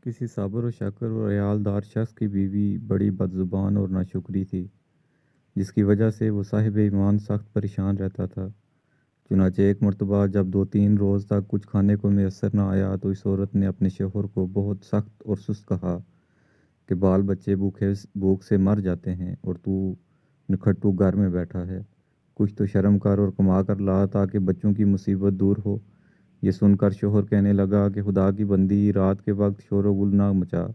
کسی صابر و شاکر و عیالدار شخص کی بیوی بڑی بدزبان اور ناشکری تھی، جس کی وجہ سے وہ صاحب ایمان سخت پریشان رہتا تھا۔ چنانچہ ایک مرتبہ جب 2-3 روز تک کچھ کھانے کو میسر نہ آیا تو اس عورت نے اپنے شوہر کو بہت سخت اور سست کہا کہ بال بچے بھوک سے مر جاتے ہیں اور تو نکھٹو گھر میں بیٹھا ہے۔ کچھ تو شرم کر اور کما کر لا تاکہ بچوں کی مصیبت دور ہو۔ یہ سن کر شوہر کہنے لگا کہ خدا کی بندی، رات کے وقت شور و گل نہ مچا،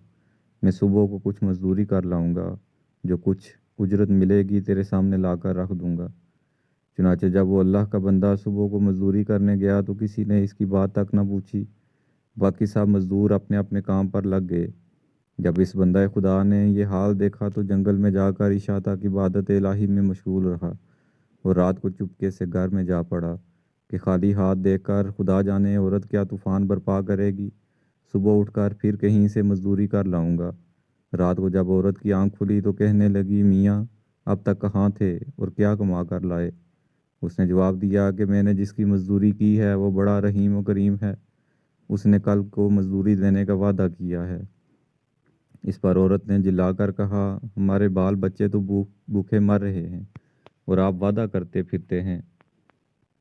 میں صبح کو کچھ مزدوری کر لاؤں گا، جو کچھ اجرت ملے گی تیرے سامنے لا کر رکھ دوں گا۔ چنانچہ جب وہ اللہ کا بندہ صبح کو مزدوری کرنے گیا تو کسی نے اس کی بات تک نہ پوچھی، باقی سب مزدور اپنے اپنے کام پر لگ گئے۔ جب اس بندہ خدا نے یہ حال دیکھا تو جنگل میں جا کر عشاء تک عبادت الہی میں مشغول رہا اور رات کو چپکے سے گھر میں جا پڑا کہ خالی ہاتھ دیکھ کر خدا جانے عورت کیا طوفان برپا کرے گی۔ صبح اٹھ کر پھر کہیں سے مزدوری کر لاؤں گا۔ رات کو جب عورت کی آنکھ کھلی تو کہنے لگی، میاں اب تک کہاں تھے اور کیا کما کر لائے؟ اس نے جواب دیا کہ میں نے جس کی مزدوری کی ہے وہ بڑا رحیم و کریم ہے، اس نے کل کو مزدوری دینے کا وعدہ کیا ہے۔ اس پر عورت نے جلا کر کہا، ہمارے بال بچے تو بھوکے مر رہے ہیں اور آپ وعدہ کرتے پھرتے ہیں۔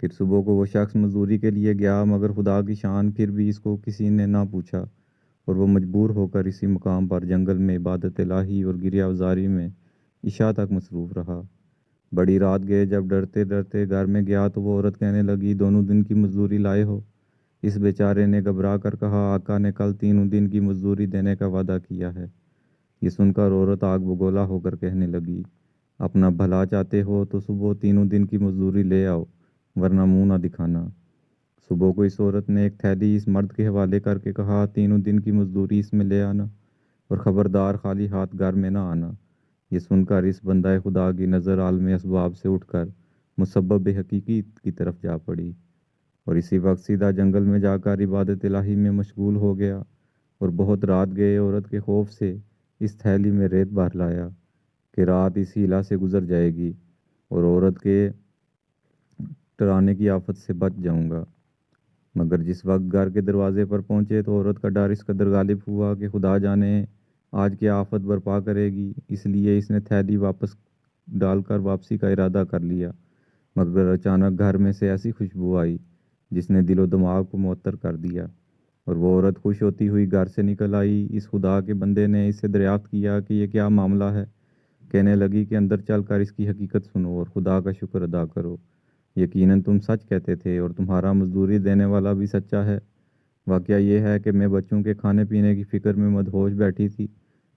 پھر صبح کو وہ شخص مزدوری کے لیے گیا، مگر خدا کی شان پھر بھی اس کو کسی نے نہ پوچھا اور وہ مجبور ہو کر اسی مقام پر جنگل میں عبادت الہی اور گریہ وزاری میں عشاء تک مصروف رہا۔ بڑی رات گئے جب ڈرتے ڈرتے گھر میں گیا تو وہ عورت کہنے لگی، دونوں دن کی مزدوری لائے ہو؟ اس بیچارے نے گھبرا کر کہا، آقا نے کل 3 دن کی مزدوری دینے کا وعدہ کیا ہے۔ یہ سن کر عورت آگ بگولا ہو کر کہنے لگی، اپنا بھلا چاہتے ہو تو صبح 3 دن کی مزدوری لے آؤ، ورنہ منہ نہ دکھانا۔ صبح کو اس عورت نے ایک تھیلی اس مرد کے حوالے کر کے کہا، 3 دن کی مزدوری اس میں لے آنا اور خبردار خالی ہاتھ گھر میں نہ آنا۔ یہ سن کر اس بندہ خدا کی نظر عالم اسباب سے اٹھ کر مسبب حقیقی کی طرف جا پڑی اور اسی وقت سیدھا جنگل میں جا کر عبادت الہی میں مشغول ہو گیا اور بہت رات گئے عورت کے خوف سے اس تھیلی میں ریت بھر لایا کہ رات اس ہیلا سے گزر جائے گی اور عورت کے ٹرانے کی آفت سے بچ جاؤں گا۔ مگر جس وقت گھر کے دروازے پر پہنچے تو عورت کا ڈر اس قدر غالب ہوا کہ خدا جانے آج کیا آفت برپا کرے گی، اس لیے اس نے تھیلی واپس ڈال کر واپسی کا ارادہ کر لیا۔ مگر اچانک گھر میں سے ایسی خوشبو آئی جس نے دل و دماغ کو معطر کر دیا اور وہ عورت خوش ہوتی ہوئی گھر سے نکل آئی۔ اس خدا کے بندے نے اس سے دریافت کیا کہ یہ کیا معاملہ ہے۔ کہنے لگی کہ اندر چل کر اس کی حقیقت سنو اور خدا کا شکر ادا کرو، یقیناً تم سچ کہتے تھے اور تمہارا مزدوری دینے والا بھی سچا ہے۔ واقعہ یہ ہے کہ میں بچوں کے کھانے پینے کی فکر میں مدہوش بیٹھی تھی،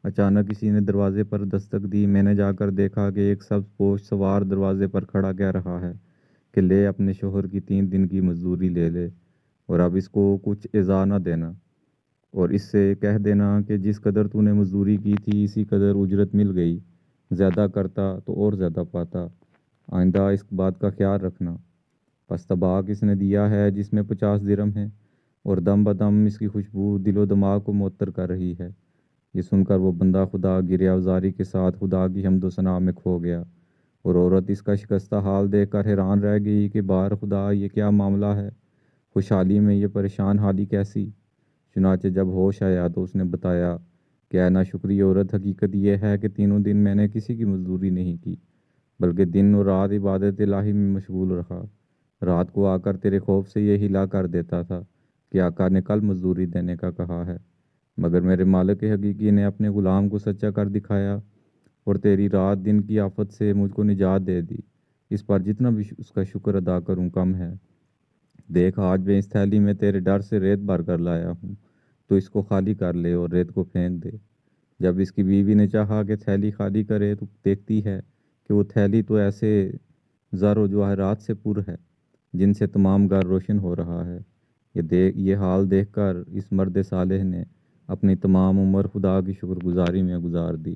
اچانک کسی نے دروازے پر دستک دی۔ میں نے جا کر دیکھا کہ ایک سبز پوش سوار دروازے پر کھڑا کہہ رہا ہے کہ لے اپنے شوہر کی 3 دن کی مزدوری لے لے اور اب اس کو کچھ ایذا نہ دینا اور اس سے کہہ دینا کہ جس قدر تو نے مزدوری کی تھی اسی قدر اجرت مل گئی، زیادہ کرتا تو اور زیادہ پاتا، آئندہ اس بات کا خیال رکھنا۔ پس طباق اس نے دیا ہے جس میں 50 درہم ہیں اور دم بدم اس کی خوشبو دل و دماغ کو معطر کر رہی ہے۔ یہ سن کر وہ بندہ خدا گریہ وزاری کے ساتھ خدا کی حمد و ثنا میں کھو گیا اور عورت اس کا شکستہ حال دیکھ کر حیران رہ گئی کہ بار خدا یہ کیا معاملہ ہے، خوشحالی میں یہ پریشان حالی کیسی؟ چنانچہ جب ہوش آیا تو اس نے بتایا کہ اے ناشکری عورت، حقیقت یہ ہے کہ 3 دن میں نے کسی کی مزدوری نہیں کی بلکہ دن اور رات عبادت الہی میں مشغول رہا۔ رات کو آ کر تیرے خوف سے یہ ہلا کر دیتا تھا کہ آقا نے کل مزدوری دینے کا کہا ہے، مگر میرے مالک حقیقی نے اپنے غلام کو سچا کر دکھایا اور تیری رات دن کی آفت سے مجھ کو نجات دے دی۔ اس پر جتنا بھی اس کا شکر ادا کروں کم ہے۔ دیکھ آج میں اس تھیلی میں تیرے ڈر سے ریت بھر کر لایا ہوں، تو اس کو خالی کر لے اور ریت کو پھینک دے۔ جب اس کی بیوی نے چاہا کہ تھیلی خالی کرے تو دیکھتی ہے کہ وہ تھیلی تو ایسے زر و جواہرات سے پر ہے جن سے تمام گھر روشن ہو رہا ہے۔ یہ حال دیکھ کر اس مرد صالح نے اپنی تمام عمر خدا کی شکر گزاری میں گزار دی۔